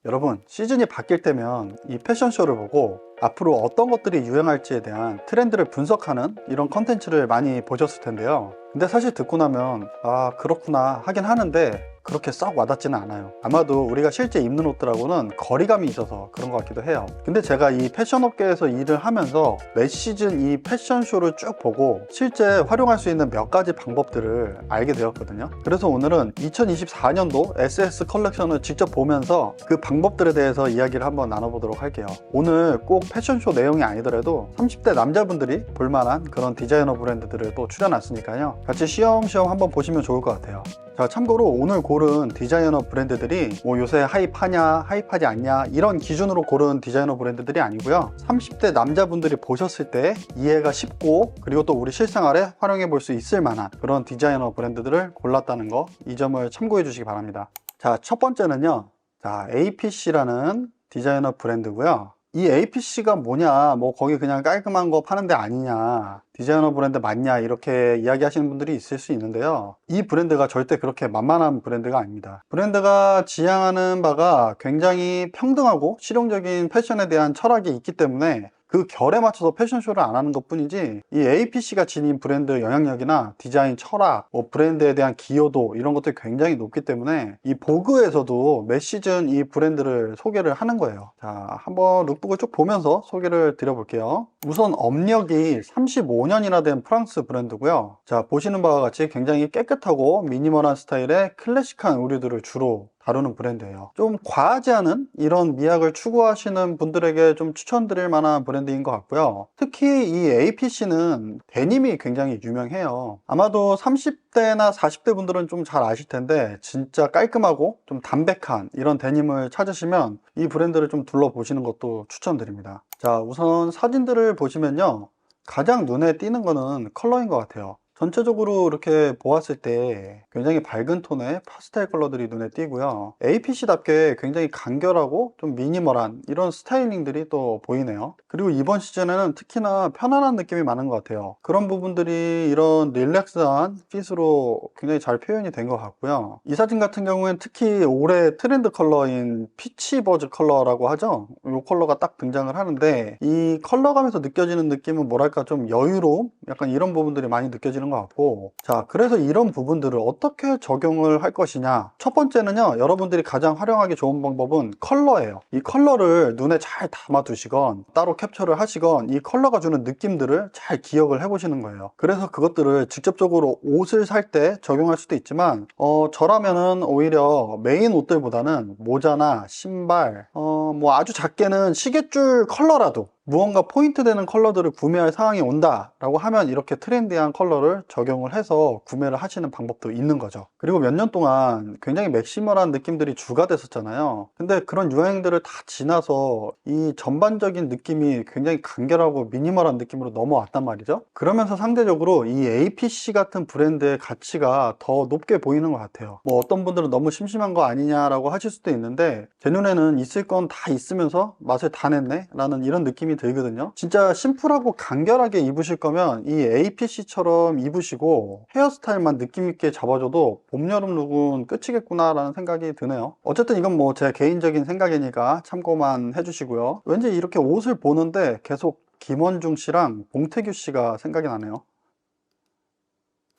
여러분, 시즌이 바뀔 때면 이 패션쇼를 보고 앞으로 어떤 것들이 유행할지에 대한 트렌드를 분석하는 이런 컨텐츠를 많이 보셨을 텐데요. 근데 사실 듣고 나면 아 그렇구나 하긴 하는데 그렇게 썩 와닿지는 않아요. 아마도 우리가 실제 입는 옷들하고는 거리감이 있어서 그런 것 같기도 해요. 근데 제가 이 패션 업계에서 일을 하면서 매 시즌 이 패션쇼를 쭉 보고 실제 활용할 수 있는 몇 가지 방법들을 알게 되었거든요. 그래서 오늘은 2024년도 SS 컬렉션을 직접 보면서 그 방법들에 대해서 이야기를 한번 나눠보도록 할게요. 오늘 꼭 패션쇼 내용이 아니더라도 30대 남자분들이 볼만한 그런 디자이너 브랜드들을 또 추려놨으니까요. 같이 쉬엄쉬엄 한번 보시면 좋을 것 같아요. 자, 참고로 오늘 고른 디자이너 브랜드들이 뭐 요새 하이파냐 하이파지 않냐 이런 기준으로 고른 디자이너 브랜드들이 아니고요, 30대 남자분들이 보셨을 때 이해가 쉽고 그리고 또 우리 실생활에 활용해 볼 수 있을 만한 그런 디자이너 브랜드들을 골랐다는 거, 이 점을 참고해 주시기 바랍니다. 자, 첫 번째는요, 자, APC라는 디자이너 브랜드고요. 이 APC가 뭐냐, 뭐 거기 그냥 깔끔한 거 파는 데 아니냐, 디자이너 브랜드 맞냐, 이렇게 이야기하시는 분들이 있을 수 있는데요, 이 브랜드가 절대 그렇게 만만한 브랜드가 아닙니다. 브랜드가 지향하는 바가 굉장히 평등하고 실용적인 패션에 대한 철학이 있기 때문에 그 결에 맞춰서 패션쇼를 안 하는 것 뿐이지, 이 APC가 지닌 브랜드 영향력이나 디자인 철학, 뭐 브랜드에 대한 기여도, 이런 것들이 굉장히 높기 때문에 이 보그에서도 매 시즌 이 브랜드를 소개를 하는 거예요. 자, 한번 룩북을 쭉 보면서 소개를 드려볼게요. 우선 업력이 35년이나 된 프랑스 브랜드고요. 자, 보시는 바와 같이 굉장히 깨끗하고 미니멀한 스타일의 클래식한 의류들을 주로 다루는 브랜드예요. 좀 과하지 않은 이런 미학을 추구하시는 분들에게 좀 추천드릴 만한 브랜드인 것 같고요. 특히 이 APC는 데님이 굉장히 유명해요. 아마도 30대나 40대 분들은 좀 잘 아실 텐데, 진짜 깔끔하고 좀 담백한 이런 데님을 찾으시면 이 브랜드를 좀 둘러보시는 것도 추천드립니다. 자, 우선 사진들을 보시면요, 가장 눈에 띄는 거는 컬러인 것 같아요. 전체적으로 이렇게 보았을 때 굉장히 밝은 톤의 파스텔 컬러들이 눈에 띄고요, APC답게 굉장히 간결하고 좀 미니멀한 이런 스타일링들이 또 보이네요. 그리고 이번 시즌에는 특히나 편안한 느낌이 많은 것 같아요. 그런 부분들이 이런 릴렉스한 핏으로 굉장히 잘 표현이 된 것 같고요. 이 사진 같은 경우에는 특히 올해 트렌드 컬러인 피치버즈 컬러라고 하죠. 이 컬러가 딱 등장을 하는데, 이 컬러감에서 느껴지는 느낌은 뭐랄까 좀 여유로움? 약간 이런 부분들이 많이 느껴지는 것 같고, 자, 그래서 이런 부분들을 어떻게 적용을 할 것이냐. 첫 번째는요, 여러분들이 가장 활용하기 좋은 방법은 컬러예요. 이 컬러를 눈에 잘 담아 두시건 따로 캡처를 하시건 이 컬러가 주는 느낌들을 잘 기억을 해 보시는 거예요. 그래서 그것들을 직접적으로 옷을 살 때 적용할 수도 있지만, 저라면은 오히려 메인 옷들보다는 모자나 신발, 뭐 아주 작게는 시계줄 컬러라도 무언가 포인트 되는 컬러들을 구매할 상황이 온다 라고 하면 이렇게 트렌디한 컬러를 적용을 해서 구매를 하시는 방법도 있는 거죠. 그리고 몇 년 동안 굉장히 맥시멀한 느낌들이 주가 됐었잖아요. 근데 그런 유행들을 다 지나서 이 전반적인 느낌이 굉장히 간결하고 미니멀한 느낌으로 넘어왔단 말이죠. 그러면서 상대적으로 이 APC 같은 브랜드의 가치가 더 높게 보이는 것 같아요. 뭐 어떤 분들은 너무 심심한 거 아니냐라고 하실 수도 있는데, 제 눈에는 있을 건 다 있으면서 맛을 다 냈네 라는 이런 느낌이 들거든요. 진짜 심플하고 간결하게 입으실 거면 이 APC처럼 입으시고 헤어스타일만 느낌있게 잡아줘도 봄, 여름 룩은 끝이겠구나 라는 생각이 드네요. 어쨌든 이건 뭐 제 개인적인 생각이니까 참고만 해주시고요. 왠지 이렇게 옷을 보는데 계속 김원중 씨랑 봉태규 씨가 생각이 나네요.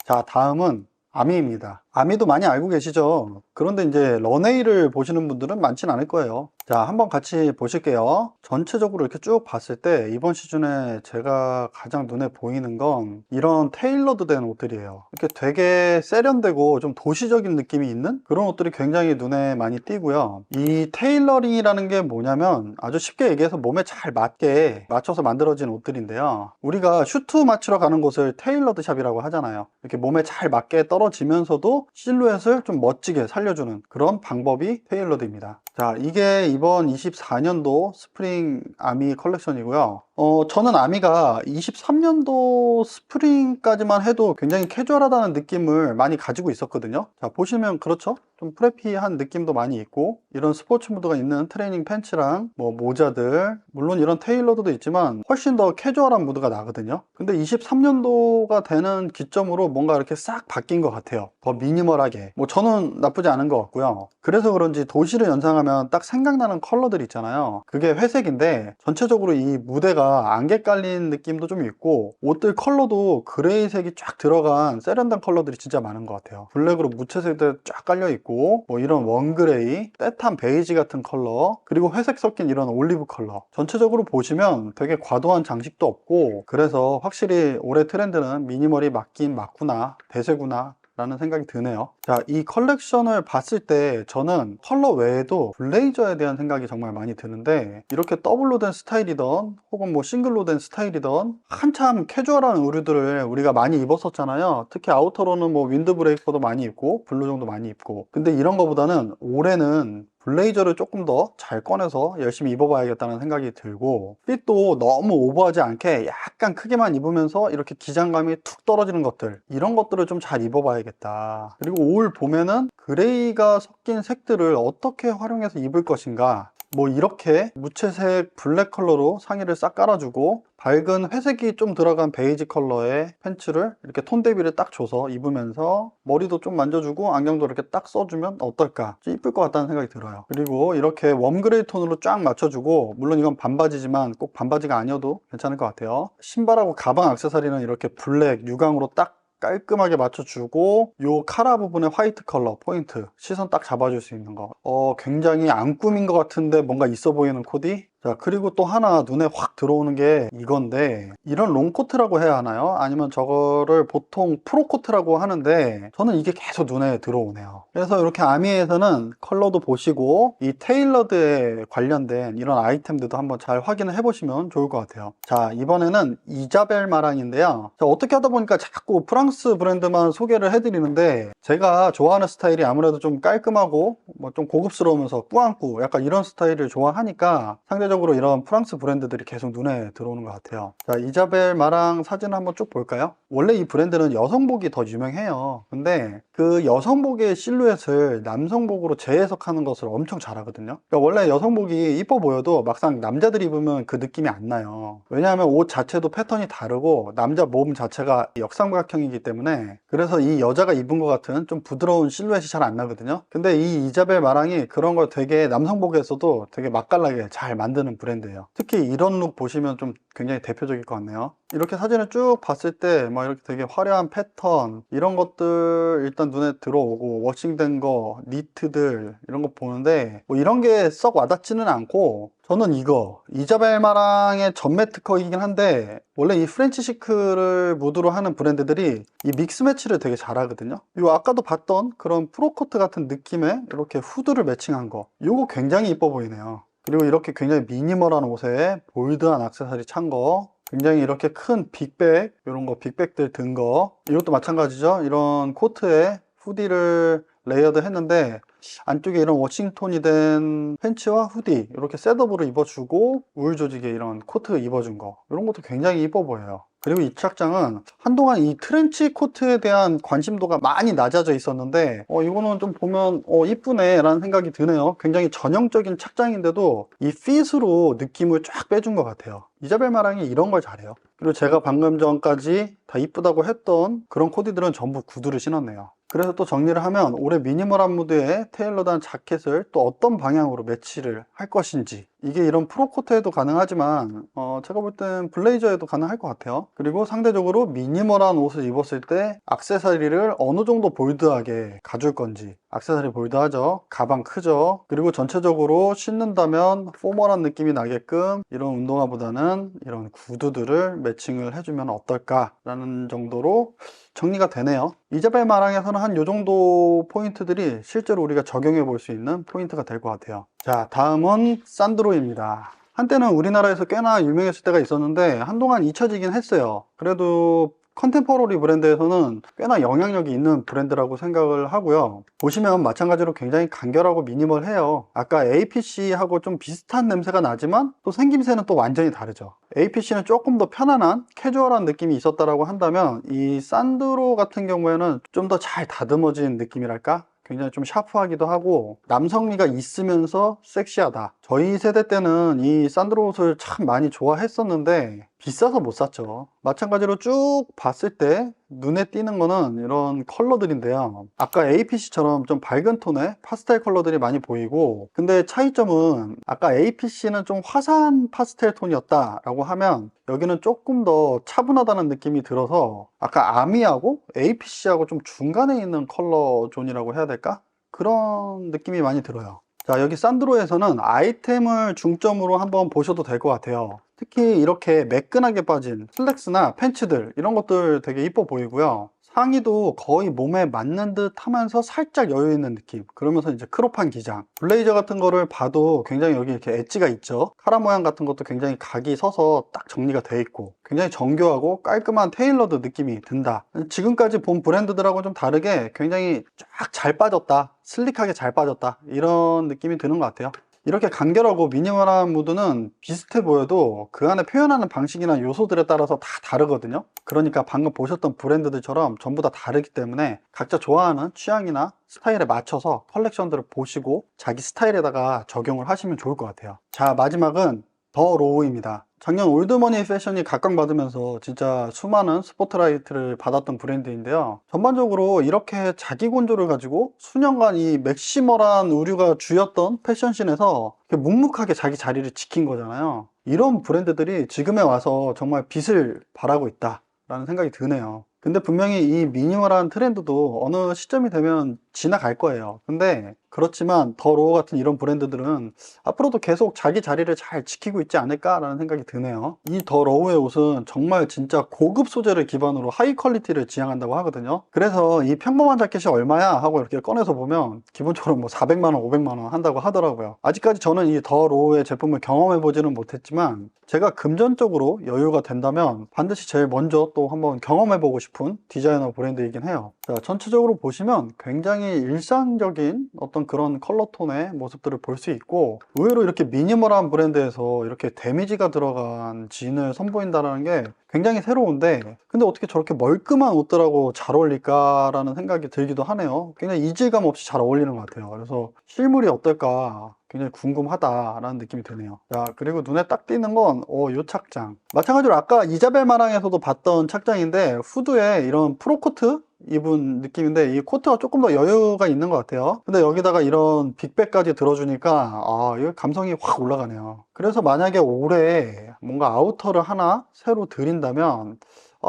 자, 다음은 아미입니다. 아미도 많이 알고 계시죠? 그런데 이제 런웨이를 보시는 분들은 많진 않을 거예요. 자, 한번 같이 보실게요. 전체적으로 이렇게 쭉 봤을 때 이번 시즌에 제가 가장 눈에 보이는 건 이런 테일러드 된 옷들이에요. 이렇게 되게 세련되고 좀 도시적인 느낌이 있는 그런 옷들이 굉장히 눈에 많이 띄고요. 이 테일러링이라는 게 뭐냐면 아주 쉽게 얘기해서 몸에 잘 맞게 맞춰서 만들어진 옷들인데요, 우리가 슈트 맞추러 가는 곳을 테일러드 샵이라고 하잖아요. 이렇게 몸에 잘 맞게 떨어지면서도 실루엣을 좀 멋지게 살려주는 그런 방법이 테일러드입니다. 자, 이게 이번 24년도 스프링 아미 컬렉션이고요. 저는 아미가 23년도 스프링까지만 해도 굉장히 캐주얼하다는 느낌을 많이 가지고 있었거든요. 자, 보시면 그렇죠? 좀 프레피한 느낌도 많이 있고, 이런 스포츠 무드가 있는 트레이닝 팬츠랑 뭐 모자들, 물론 이런 테일러드도 있지만 훨씬 더 캐주얼한 무드가 나거든요. 근데 23년도가 되는 기점으로 뭔가 이렇게 싹 바뀐 것 같아요. 더 미니멀하게. 뭐 저는 나쁘지 않은 것 같고요. 그래서 그런지 도시를 연상하면 딱 생각나는 컬러들 있잖아요. 그게 회색인데 전체적으로 이 무대가 안개 깔린 느낌도 좀 있고, 옷들 컬러도 그레이색이 쫙 들어간 세련된 컬러들이 진짜 많은 것 같아요. 블랙으로 무채색들 쫙 깔려 있고, 뭐 이런 원그레이, 때탄 베이지 같은 컬러, 그리고 회색 섞인 이런 올리브 컬러, 전체적으로 보시면 되게 과도한 장식도 없고, 그래서 확실히 올해 트렌드는 미니멀이 맞긴 맞구나, 대세구나 라는 생각이 드네요. 자, 이 컬렉션을 봤을 때 저는 컬러 외에도 블레이저에 대한 생각이 정말 많이 드는데, 이렇게 더블로 된 스타일이던 혹은 뭐 싱글로 된 스타일이던 한참 캐주얼한 의류들을 우리가 많이 입었었잖아요. 특히 아우터로는 뭐 윈드 브레이커도 많이 입고 블루종도 많이 입고, 근데 이런 거보다는 올해는 블레이저를 조금 더 잘 꺼내서 열심히 입어봐야겠다는 생각이 들고, 핏도 너무 오버하지 않게 약간 크게만 입으면서 이렇게 기장감이 툭 떨어지는 것들, 이런 것들을 좀 잘 입어봐야겠다. 그리고 올 봄에는 그레이가 섞인 색들을 어떻게 활용해서 입을 것인가, 뭐 이렇게 무채색 블랙 컬러로 상의를 싹 깔아주고, 밝은 회색이 좀 들어간 베이지 컬러의 팬츠를 이렇게 톤 대비를 딱 줘서 입으면서 머리도 좀 만져주고 안경도 이렇게 딱 써주면 어떨까, 좀 이쁠 것 같다는 생각이 들어요. 그리고 이렇게 웜그레이 톤으로 쫙 맞춰주고, 물론 이건 반바지지만 꼭 반바지가 아니어도 괜찮을 것 같아요. 신발하고 가방 액세서리는 이렇게 블랙 유광으로 딱 깔끔하게 맞춰주고, 요 카라 부분의 화이트 컬러 포인트, 시선 딱 잡아줄 수 있는 거, 굉장히 안 꾸민 것 같은데 뭔가 있어 보이는 코디. 자, 그리고 또 하나 눈에 확 들어오는 게 이건데, 이런 롱코트라고 해야 하나요? 아니면 저거를 보통 프로코트라고 하는데, 저는 이게 계속 눈에 들어오네요. 그래서 이렇게 아미에서는 컬러도 보시고 이 테일러드에 관련된 이런 아이템들도 한번 잘 확인을 해 보시면 좋을 것 같아요. 자, 이번에는 이자벨 마랑인데요. 자, 어떻게 하다 보니까 자꾸 프랑스 브랜드만 소개를 해드리는데, 제가 좋아하는 스타일이 아무래도 좀 깔끔하고 뭐 좀 고급스러우면서 꾸안꾸 약간 이런 스타일을 좋아하니까 상대적으로 이런 프랑스 브랜드들이 계속 눈에 들어오는 것 같아요. 자, 이자벨 마랑 사진을 한번 쭉 볼까요? 원래 이 브랜드는 여성복이 더 유명해요. 근데 그 여성복의 실루엣을 남성복으로 재해석하는 것을 엄청 잘하거든요. 그러니까 원래 여성복이 이뻐 보여도 막상 남자들이 입으면 그 느낌이 안 나요. 왜냐하면 옷 자체도 패턴이 다르고 남자 몸 자체가 역삼각형이기 때문에, 그래서 이 여자가 입은 것 같은 좀 부드러운 실루엣이 잘 안 나거든요. 근데 이 이자벨 마랑이 그런 걸 되게 남성복에서도 되게 맛깔나게 잘 만드는 브랜드예요. 특히 이런 룩 보시면 좀 굉장히 대표적일 것 같네요. 이렇게 사진을 쭉 봤을 때 막 이렇게 되게 화려한 패턴, 이런 것들 일단 눈에 들어오고, 워싱된 거, 니트들 이런 거 보는데 뭐 이런 게 썩 와닿지는 않고, 저는 이거 이자벨 마랑의 전매 특허이긴 한데, 원래 이 프렌치 시크를 무드로 하는 브랜드들이 이 믹스 매치를 되게 잘하거든요. 이 아까도 봤던 그런 프로코트 같은 느낌의 이렇게 후드를 매칭한 거, 이거 굉장히 이뻐 보이네요. 그리고 이렇게 굉장히 미니멀한 옷에 볼드한 액세서리 찬 거, 굉장히 이렇게 큰 빅백, 이런 거 빅백들 든 거, 이것도 마찬가지죠. 이런 코트에 후디를 레이어드 했는데 안쪽에 이런 워싱톤이 된 팬츠와 후디 이렇게 셋업으로 입어주고, 울 조직에 이런 코트 입어준 거, 이런 것도 굉장히 이뻐 보여요. 그리고 이 착장은 한동안 이 트렌치 코트에 대한 관심도가 많이 낮아져 있었는데, 이거는 좀 보면 이쁘네 라는 생각이 드네요. 굉장히 전형적인 착장인데도 이 핏으로 느낌을 쫙 빼준 것 같아요. 이자벨 마랑이 이런 걸 잘해요. 그리고 제가 방금 전까지 다 이쁘다고 했던 그런 코디들은 전부 구두를 신었네요. 그래서 또 정리를 하면, 올해 미니멀한 무드에 테일러드한 자켓을 또 어떤 방향으로 매치를 할 것인지, 이게 이런 프로코트에도 가능하지만 제가 볼 땐 블레이저에도 가능할 것 같아요. 그리고 상대적으로 미니멀한 옷을 입었을 때 액세서리를 어느 정도 볼드하게 가줄 건지. 액세서리 볼드하죠, 가방 크죠, 그리고 전체적으로 신는다면 포멀한 느낌이 나게끔 이런 운동화보다는 이런 구두들을 매칭을 해주면 어떨까 라는 정도로 정리가 되네요. 이자벨 마랑에서는 한 요 정도 포인트들이 실제로 우리가 적용해 볼 수 있는 포인트가 될 것 같아요. 자, 다음은 산드로입니다. 한때는 우리나라에서 꽤나 유명했을 때가 있었는데 한동안 잊혀지긴 했어요. 그래도 컨템포러리 브랜드에서는 꽤나 영향력이 있는 브랜드라고 생각을 하고요. 보시면 마찬가지로 굉장히 간결하고 미니멀해요. 아까 APC하고 좀 비슷한 냄새가 나지만 또 생김새는 또 완전히 다르죠. APC는 조금 더 편안한 캐주얼한 느낌이 있었다라고 한다면 이 산드로 같은 경우에는 좀 더 잘 다듬어진 느낌이랄까? 굉장히 좀 샤프하기도 하고 남성미가 있으면서 섹시하다. 저희 세대 때는 이 산드로 옷을 참 많이 좋아했었는데 비싸서 못 샀죠. 마찬가지로 쭉 봤을 때 눈에 띄는 거는 이런 컬러들인데요. 아까 APC처럼 좀 밝은 톤의 파스텔 컬러들이 많이 보이고, 근데 차이점은 아까 APC는 좀 화사한 파스텔 톤이었다라고 하면 여기는 조금 더 차분하다는 느낌이 들어서 아까 아미하고 APC하고 좀 중간에 있는 컬러 존이라고 해야 될까? 그런 느낌이 많이 들어요. 자, 여기 산드로에서는 아이템을 중점으로 한번 보셔도 될 것 같아요. 특히 이렇게 매끈하게 빠진 슬랙스나 팬츠들, 이런 것들 되게 이뻐 보이고요. 상의도 거의 몸에 맞는 듯 하면서 살짝 여유 있는 느낌. 그러면서 이제 크롭한 기장. 블레이저 같은 거를 봐도 굉장히 여기 이렇게 엣지가 있죠. 카라 모양 같은 것도 굉장히 각이 서서 딱 정리가 돼 있고 굉장히 정교하고 깔끔한 테일러드 느낌이 든다. 지금까지 본 브랜드들하고 좀 다르게 굉장히 쫙 잘 빠졌다, 슬릭하게 잘 빠졌다, 이런 느낌이 드는 것 같아요. 이렇게 간결하고 미니멀한 무드는 비슷해 보여도 그 안에 표현하는 방식이나 요소들에 따라서 다 다르거든요. 그러니까 방금 보셨던 브랜드들처럼 전부 다 다르기 때문에 각자 좋아하는 취향이나 스타일에 맞춰서 컬렉션들을 보시고 자기 스타일에다가 적용을 하시면 좋을 것 같아요. 자, 마지막은 더 로우입니다. 작년 올드머니 패션이 각광받으면서 진짜 수많은 스포트라이트를 받았던 브랜드인데요. 전반적으로 이렇게 자기 곤조를 가지고 수년간 이 맥시멀한 의류가 주였던 패션씬에서 묵묵하게 자기 자리를 지킨 거잖아요. 이런 브랜드들이 지금에 와서 정말 빛을 발하고 있다 라는 생각이 드네요. 근데 분명히 이 미니멀한 트렌드도 어느 시점이 되면 지나갈 거예요. 근데 그렇지만 더 로우 같은 이런 브랜드들은 앞으로도 계속 자기 자리를 잘 지키고 있지 않을까라는 생각이 드네요. 이 더 로우의 옷은 정말 진짜 고급 소재를 기반으로 하이 퀄리티를 지향한다고 하거든요. 그래서 이 평범한 자켓이 얼마야 하고 이렇게 꺼내서 보면 기본적으로 뭐 400만 원, 500만 원 한다고 하더라고요. 아직까지 저는 이 더 로우의 제품을 경험해 보지는 못했지만 제가 금전적으로 여유가 된다면 반드시 제일 먼저 또 한번 경험해 보고 싶은 디자이너 브랜드이긴 해요. 자, 전체적으로 보시면 굉장히 일상적인 어떤 그런 컬러톤의 모습들을 볼 수 있고, 의외로 이렇게 미니멀한 브랜드에서 이렇게 데미지가 들어간 진을 선보인다는 게 굉장히 새로운데, 근데 어떻게 저렇게 멀끔한 옷들하고 잘 어울릴까라는 생각이 들기도 하네요. 굉장히 이질감 없이 잘 어울리는 것 같아요. 그래서 실물이 어떨까 굉장히 궁금하다라는 느낌이 드네요. 자, 그리고 눈에 딱 띄는 건 요 착장. 마찬가지로 아까 이자벨 마랑에서도 봤던 착장인데 후드에 이런 프로코트 입은 느낌인데 이 코트가 조금 더 여유가 있는 것 같아요. 근데 여기다가 이런 빅백까지 들어주니까 이거 감성이 확 올라가네요. 그래서 만약에 올해 뭔가 아우터를 하나 새로 들인다면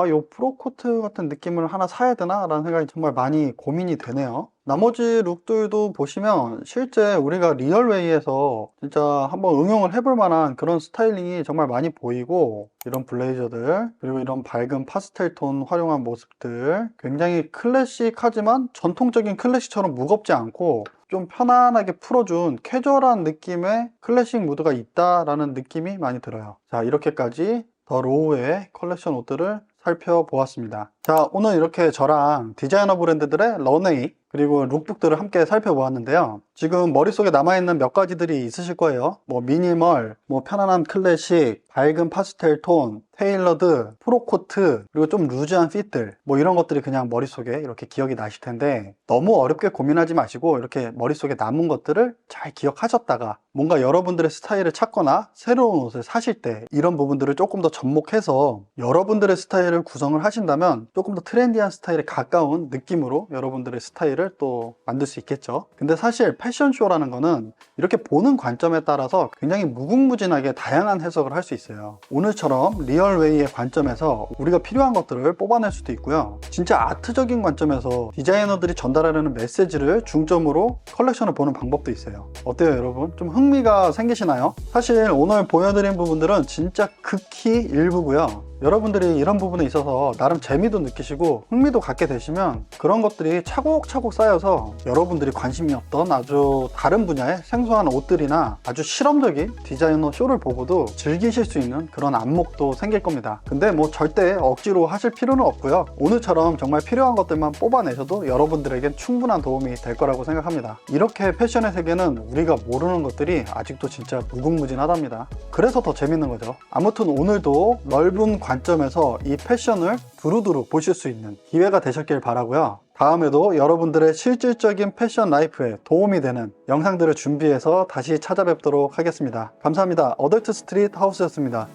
요 프로코트 같은 느낌을 하나 사야 되나? 라는 생각이 정말 많이 고민이 되네요. 나머지 룩들도 보시면 실제 우리가 리얼웨이에서 진짜 한번 응용을 해볼 만한 그런 스타일링이 정말 많이 보이고, 이런 블레이저들, 그리고 이런 밝은 파스텔 톤 활용한 모습들, 굉장히 클래식하지만 전통적인 클래식처럼 무겁지 않고 좀 편안하게 풀어준 캐주얼한 느낌의 클래식 무드가 있다라는 느낌이 많이 들어요. 자, 이렇게까지 더 로우의 컬렉션 옷들을 살펴보았습니다. 자, 오늘 이렇게 저랑 디자이너 브랜드들의 런웨이 그리고 룩북들을 함께 살펴보았는데요. 지금 머릿속에 남아있는 몇 가지들이 있으실 거예요. 뭐 미니멀, 뭐 편안한 클래식, 밝은 파스텔 톤, 테일러드, 프로코트, 그리고 좀 루즈한 핏들, 뭐 이런 것들이 그냥 머릿속에 이렇게 기억이 나실 텐데, 너무 어렵게 고민하지 마시고 이렇게 머릿속에 남은 것들을 잘 기억하셨다가 뭔가 여러분들의 스타일을 찾거나 새로운 옷을 사실 때 이런 부분들을 조금 더 접목해서 여러분들의 스타일을 구성을 하신다면 조금 더 트렌디한 스타일에 가까운 느낌으로 여러분들의 스타일을 또 만들 수 있겠죠. 근데 사실 패션쇼라는 거는 이렇게 보는 관점에 따라서 굉장히 무궁무진하게 다양한 해석을 할 수 있어요. 오늘처럼 리얼웨이의 관점에서 우리가 필요한 것들을 뽑아낼 수도 있고요. 진짜 아트적인 관점에서 디자이너들이 전달하려는 메시지를 중점으로 컬렉션을 보는 방법도 있어요. 어때요, 여러분? 좀 흥미가 생기시나요? 사실 오늘 보여드린 부분들은 진짜 극히 일부고요. 여러분들이 이런 부분에 있어서 나름 재미도 느끼시고 흥미도 갖게 되시면 그런 것들이 차곡차곡 쌓여서 여러분들이 관심이 없던 아주 다른 분야의 생존 생소한 옷들이나 아주 실험적인 디자이너 쇼를 보고도 즐기실 수 있는 그런 안목도 생길 겁니다. 근데 뭐 절대 억지로 하실 필요는 없고요. 오늘처럼 정말 필요한 것들만 뽑아내셔도 여러분들에겐 충분한 도움이 될 거라고 생각합니다. 이렇게 패션의 세계는 우리가 모르는 것들이 아직도 진짜 무궁무진하답니다. 그래서 더 재밌는 거죠. 아무튼 오늘도 넓은 관점에서 이 패션을 두루두루 보실 수 있는 기회가 되셨길 바라고요. 다음에도 여러분들의 실질적인 패션 라이프에 도움이 되는 영상들을 준비해서 다시 찾아뵙도록 하겠습니다. 감사합니다. 어덜트 스트릿 하우스였습니다.